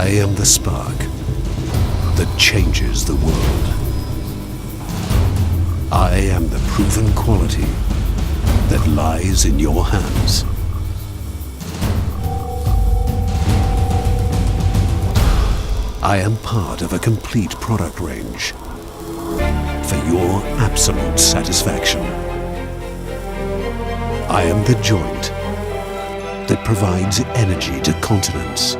I am the spark that changes the world. I am the proven quality that lies in your hands. I am part of a complete product range for your absolute satisfaction. I am the joint that provides energy to continents.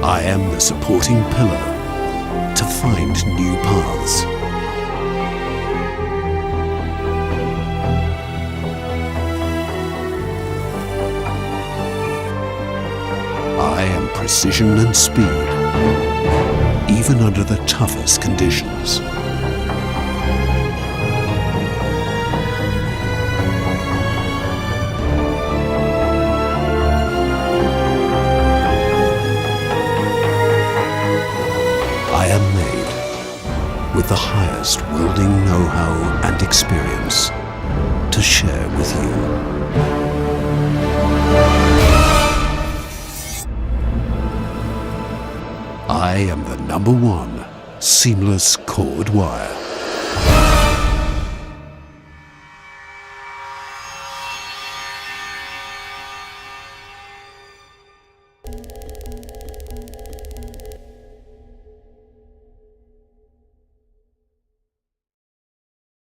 I am the supporting pillar to find new paths. I am precision and speed, even under the toughest conditions. I am made with the highest welding know-how and experience to share with you. I am the #1 seamless cord wire.